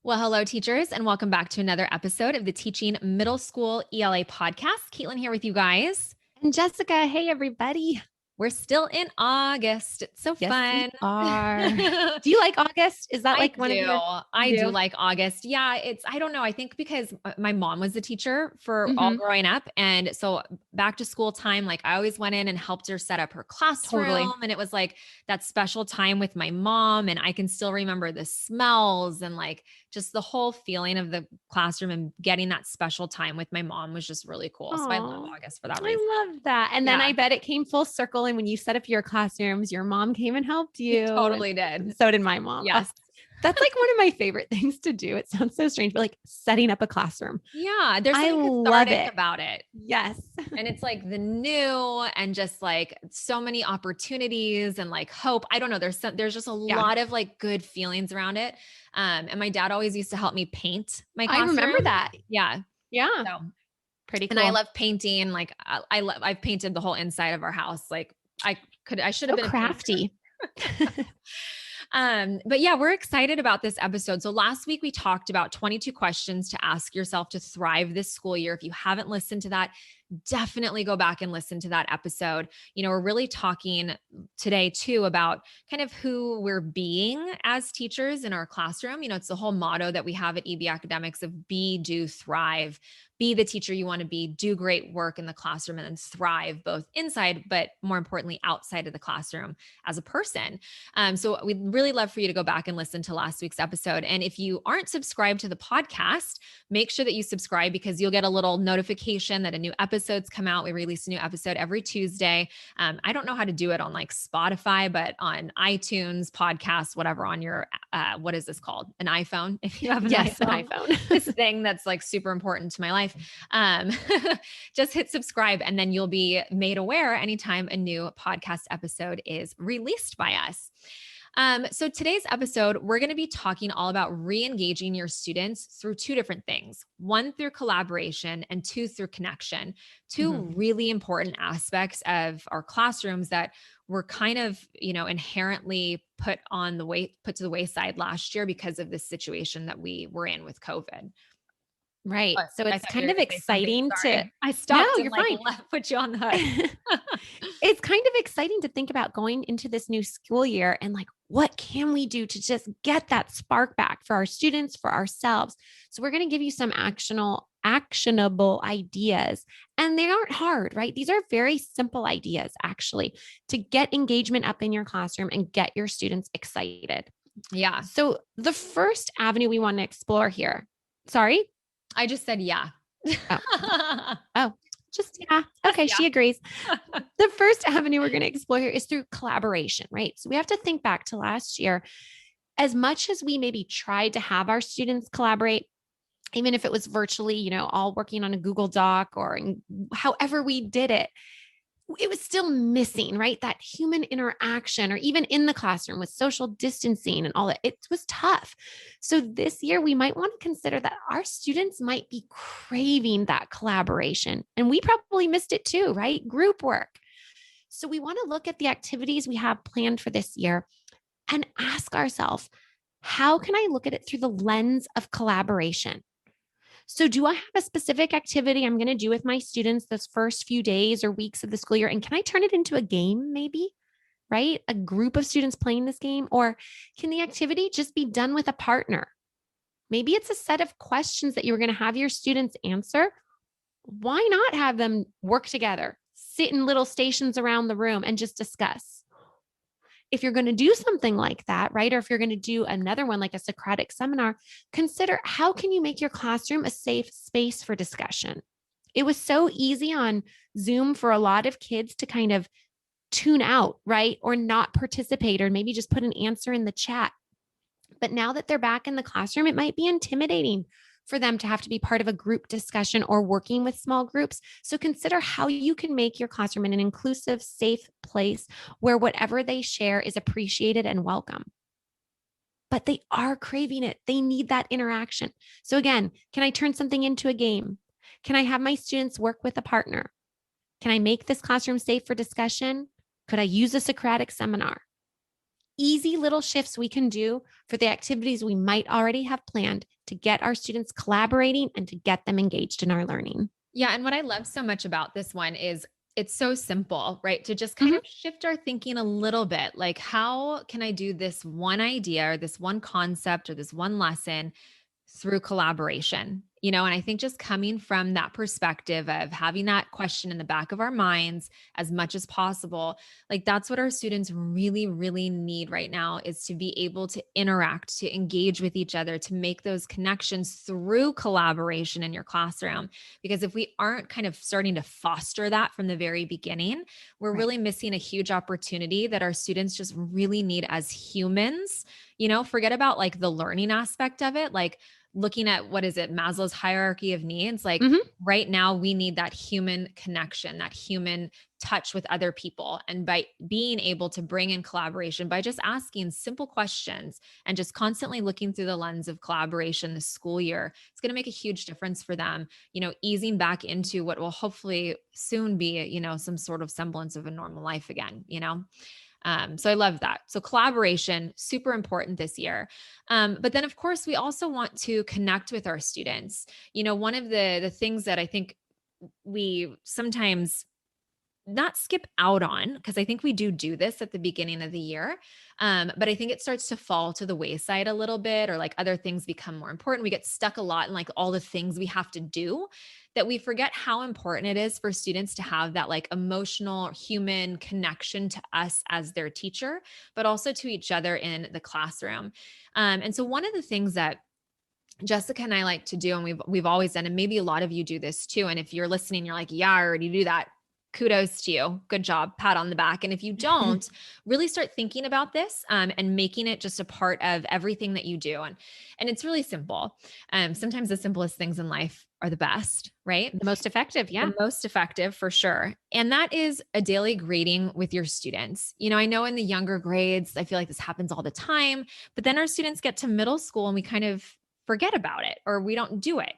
Well, hello, teachers, and welcome back to another episode of the Teaching Middle School ELA podcast. Caitlin here with you guys. And Jessica, hey everybody. We're still in August. It's so Yes, we fun. are. Do you like August? Is that like one of your I you do do? like August. Yeah, I don't know. I think because my mom was a teacher for all Mhm. growing up. And so back to school time, like I always went in and helped her set up her Totally. classroom. And it was like that special time with my mom. And I can still remember the smells and like just the whole feeling of the classroom and getting that special time with my mom was just really cool. So I love Oh, August for that reason. I love that. And then Yeah, I bet it came full circle. And when you set up your classrooms, your mom came and helped it you. totally And did. so did my mom. Oh, Yes. that's like one of my favorite things to do. It sounds so strange, but like setting up a classroom. Yeah, there's I something love cathartic it. about it. Yes. And it's like the new and just like so many opportunities and like hope. I don't know. There's just a Yeah. lot of like good feelings around it. And my dad always used to help me paint my I remember classroom. that. Yeah. Yeah. So, Pretty and I cool. love painting. Like I've painted the whole inside of our house. Like I should have So been a painter. crafty. But yeah, we're excited about this episode. So last week we talked about 22 questions to ask yourself to thrive this school year. If you haven't listened to that, definitely go back and listen to that episode. We're really talking today too about kind of who we're being as teachers in our classroom. It's the whole motto that we have at EB Academics of be, do, thrive. Be the teacher you want to be, do great work in the classroom, and then thrive both inside, but more importantly, outside of the classroom as a person. So we'd really love for you to go back and listen to last week's episode. And if you aren't subscribed to the podcast, make sure that you subscribe because you'll get a little notification that a new episode's come out. We release a new episode every Tuesday. I don't know how to do it on like Spotify, but on iTunes, podcasts, whatever on your, what is this called? An iPhone. If you have an Yes, an iPhone, iPhone. this thing that's like super important to my life. Um, just hit subscribe and then you'll be made aware anytime a new podcast episode is released by us. So today's episode, we're going to be talking all about re-engaging your students through two different things. One, through collaboration, and two, through connection. Two Mhm. really important aspects of our classrooms that were kind of, inherently put to the wayside last year because of this situation that we were in with COVID. Right. But So I it's thought you were kind going of to say something. exciting to Sorry. I No, stopped and you're like fine. put you on the hook. It's kind of exciting to think about going into this new school year and like, what can we do to just get that spark back for our students, for ourselves? So we're going to give you some actionable ideas. And they aren't hard, right? These are very simple ideas actually to get engagement up in your classroom and get your students excited. Yeah. So the first avenue we want to explore here. Sorry? I just said, yeah. Oh, just yeah. Okay, Yeah. she agrees. The first avenue we're going to explore here is through collaboration, right? So we have to think back to last year. As much as we maybe tried to have our students collaborate, even if it was virtually, all working on a Google Doc or however we did it was still missing, right? That human interaction, or even in the classroom with social distancing and all that. It was tough. So this year, we might want to consider that our students might be craving that collaboration. And we probably missed it too, right? Group work. So we want to look at the activities we have planned for this year and ask ourselves, how can I look at it through the lens of collaboration? So, do I have a specific activity I'm going to do with my students those first few days or weeks of the school year? And can I turn it into a game, maybe? Right? A group of students playing this game? Or can the activity just be done with a partner? Maybe it's a set of questions that you're going to have your students answer. Why not have them work together, sit in little stations around the room and just discuss? If you're going to do something like that, right? Or if you're going to do another one like a Socratic seminar, consider how can you make your classroom a safe space for discussion? It was so easy on Zoom for a lot of kids to kind of tune out, right? Or not participate, or maybe just put an answer in the chat. But now that they're back in the classroom, it might be intimidating for them to have to be part of a group discussion or working with small groups. So consider how you can make your classroom an inclusive, safe place where whatever they share is appreciated and welcome. But they are craving it. They need that interaction. So again, can I turn something into a game? Can I have my students work with a partner? Can I make this classroom safe for discussion? Could I use a Socratic seminar? easy little shifts we can do for the activities we might already have planned to get our students collaborating and to get them engaged in our learning. Yeah. And what I love so much about this one is it's so simple, right? To just kind Mhm. of shift our thinking a little bit. Like, how can I do this one idea or this one concept or this one lesson through collaboration, and I think just coming from that perspective of having that question in the back of our minds as much as possible, like that's what our students really, really need right now is to be able to interact, to engage with each other, to make those connections through collaboration in your classroom. Because if we aren't kind of starting to foster that from the very beginning, we're Right. really missing a huge opportunity that our students just really need as humans. Forget about like the learning aspect of it. Like, looking at what is it, Maslow's hierarchy of needs. Like Mhm. right now, we need that human connection, that human touch with other people. And by being able to bring in collaboration, by just asking simple questions and just constantly looking through the lens of collaboration this school year, it's going to make a huge difference for them, easing back into what will hopefully soon be, some sort of semblance of a normal life again. So I love that. So collaboration, super important this year. But then of course we also want to connect with our students. One of the things that I think we sometimes not skip out on, because I think we do this at the beginning of the year. But I think it starts to fall to the wayside a little bit, or like other things become more important. We get stuck a lot in like all the things we have to do, that we forget how important it is for students to have that like emotional human connection to us as their teacher, but also to each other in the classroom. And so one of the things that Jessica and I like to do, and we've always done, and maybe a lot of you do this too. And if you're listening, you're like, yeah, I already do that. Kudos to you. Good job. Pat on the back. And if you don't, really start thinking about this, and making it just a part of everything that you do. And it's really simple. Sometimes the simplest things in life are the best, right? The most effective. Yeah. The most effective for sure. And that is a daily grading with your students. I know in the younger grades, I feel like this happens all the time, but then our students get to middle school and we kind of forget about it or we don't do it.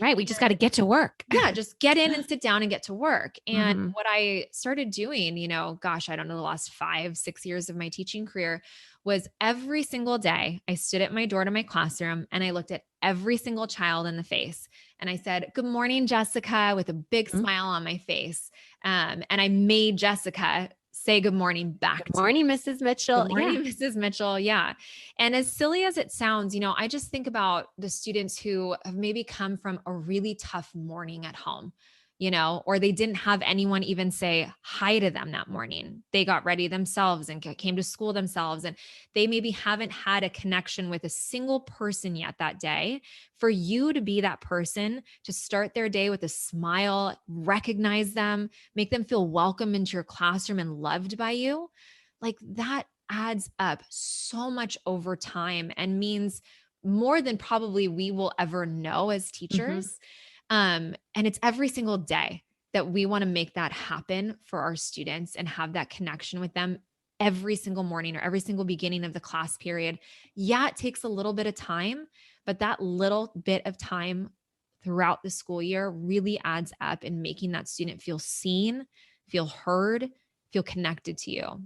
Right. We just got to get to work. Yeah, just get in and sit down and get to work. And Mhm. what I started doing, gosh, I don't know, the last 5, 6 years of my teaching career was every single day I stood at my door to my classroom and I looked at every single child in the face. And I said, "Good morning, Jessica," with a big Mm. smile on my face. And I made Jessica say good morning back Good to me. morning, Mrs. Good Mitchell. Yeah. morning, Mrs. Mitchell. Yeah. And as silly as it sounds, I just think about the students who have maybe come from a really tough morning at home, or they didn't have anyone even say hi to them that morning. They got ready themselves and came to school themselves. And they maybe haven't had a connection with a single person yet that day. For you to be that person to start their day with a smile, recognize them, make them feel welcome into your classroom and loved by you, like that adds up so much over time and means more than probably we will ever know as Mhm. teachers. And it's every single day that we want to make that happen for our students and have that connection with them every single morning or every single beginning of the class period. Yeah, it takes a little bit of time, but that little bit of time throughout the school year really adds up in making that student feel seen, feel heard, feel connected to you.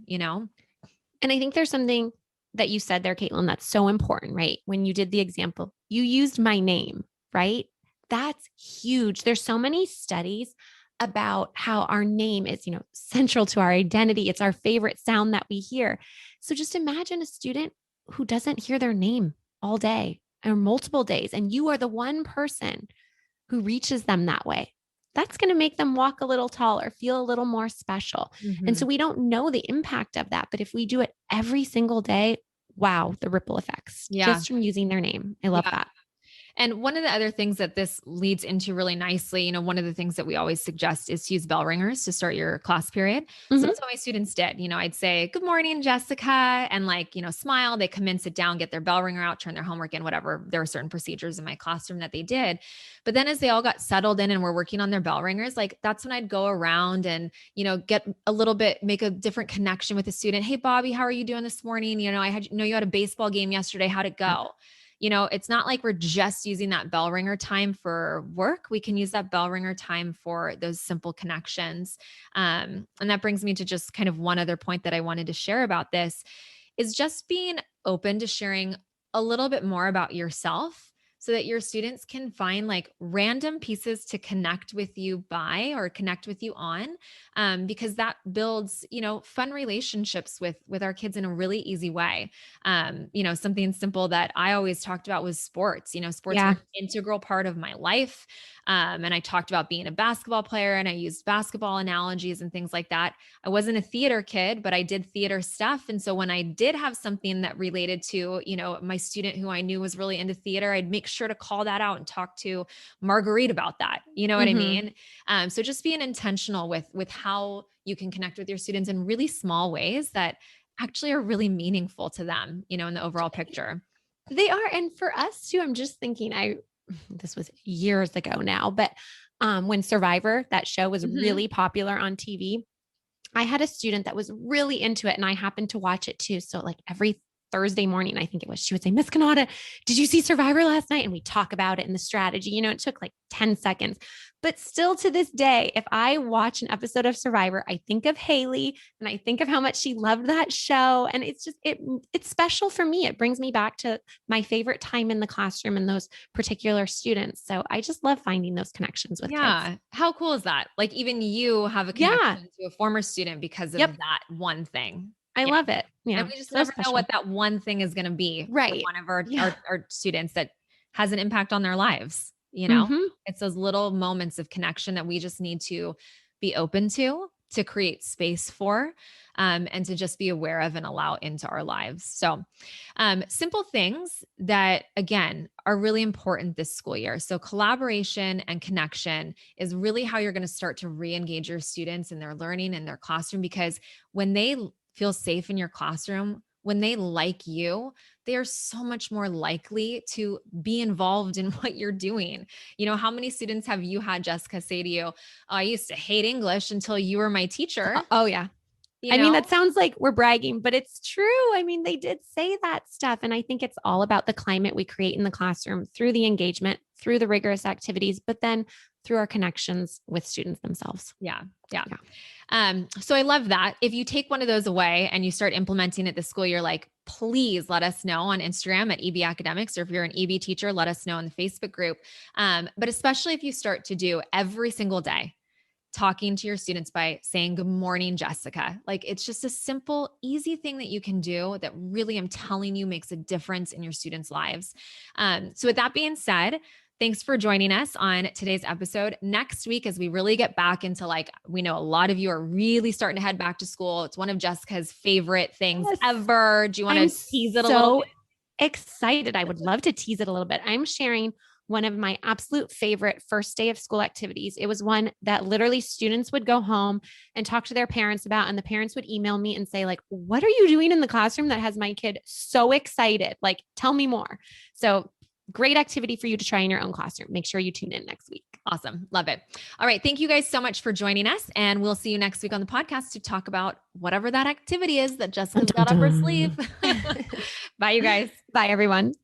And I think there's something that you said there, Caitlin, that's so important, right? When you did the example, you used my name, right? That's huge. There's so many studies about how our name is, central to our identity. It's our favorite sound that we hear. So just imagine a student who doesn't hear their name all day or multiple days, and you are the one person who reaches them that way. That's going to make them walk a little taller, feel a little more special. And so Mhm. we don't know the impact of that. But if we do it every single day, wow, the ripple effects Yeah. just from using their name. I love Yeah. that. And one of the other things that this leads into really nicely, one of the things that we always suggest is to use bell ringers to start your class period. So Mhm. that's what my students did. I'd say, "Good morning, Jessica," and like, smile. They come in, sit down, get their bell ringer out, turn their homework in, whatever. There were certain procedures in my classroom that they did. But then as they all got settled in and were working on their bell ringers, like that's when I'd go around and, get a little bit, make a different connection with a student. "Hey, Bobby, how are you doing this morning? You had a baseball game yesterday. How'd it Yep. go?" It's not like we're just using that bell ringer time for work. We can use that bell ringer time for those simple connections. And that brings me to just kind of one other point that I wanted to share about this is just being open to sharing a little bit more about yourself so that your students can find like random pieces to connect with you by or connect with you on, because that builds, fun relationships with our kids in a really easy way. Something simple that I always talked about was sports. Sports are Yeah. an integral part of my life. And I talked about being a basketball player, and I used basketball analogies and things like that. I wasn't a theater kid, but I did theater stuff. And so when I did have something that related to, my student who I knew was really into theater, I'd make sure to call that out and talk to Marguerite about that. You know what I mean? So just being intentional with how you can connect with your students in really small ways that actually are really meaningful to them, in the overall picture. They are. And for us too, I'm just thinking, this was years ago now, but when Survivor, that show was really popular on TV, I had a student that was really into it and I happened to watch it too. So like every Thursday morning, I think it was, she would say, Miss Kanata, did you see Survivor last night? And we talk about it and the strategy, it took like 10 seconds, but still to this day, if I watch an episode of Survivor, I think of Haley and I think of how much she loved that show. And it's just, it's special for me. It brings me back to my favorite time in the classroom and those particular students. So I just love finding those connections with kids. How cool is that? Like even you have a connection to a former student because of that one thing. I love it. Yeah. And we just never know what that one thing is going to be for one of our students that has an impact on their lives. It's those little moments of connection that we just need to be open to create space for, and to just be aware of and allow into our lives. So, simple things that again are really important this school year. So collaboration and connection is really how you're going to start to re-engage your students in their learning in their classroom, because when they feel safe in your classroom, when they like you, they are so much more likely to be involved in what you're doing. How many students have you had, Jessica, say to you, "Oh, I used to hate English until you were my teacher"? Oh yeah. That sounds like we're bragging, but it's true. They did say that stuff. And I think it's all about the climate we create in the classroom through the engagement, through the rigorous activities, but then through our connections with students themselves. Yeah. So I love that. If you take one of those away and you start implementing it this school year, like, please let us know on Instagram at EB Academics, or if you're an EB teacher, let us know in the Facebook group. But especially if you start to do every single day, talking to your students by saying, "Good morning, Jessica." Like, it's just a simple, easy thing that you can do that really, I'm telling you, makes a difference in your students' lives. So with that being said, thanks for joining us on today's episode. Next week, as we really get back into, like, we know a lot of you are really starting to head back to school. It's one of Jessica's favorite things ever. Do you want to tease it a little bit? Excited. I would love to tease it a little bit. I'm sharing one of my absolute favorite first day of school activities. It was one that literally students would go home and talk to their parents about, and the parents would email me and say, like, "What are you doing in the classroom that has my kid so excited? Like, tell me more." So great activity for you to try in your own classroom. Make sure you tune in next week. Awesome. Love it. All right. Thank you guys so much for joining us. And we'll see you next week on the podcast to talk about whatever that activity is that Jessica's got up her sleeve. Bye, you guys. Bye, everyone.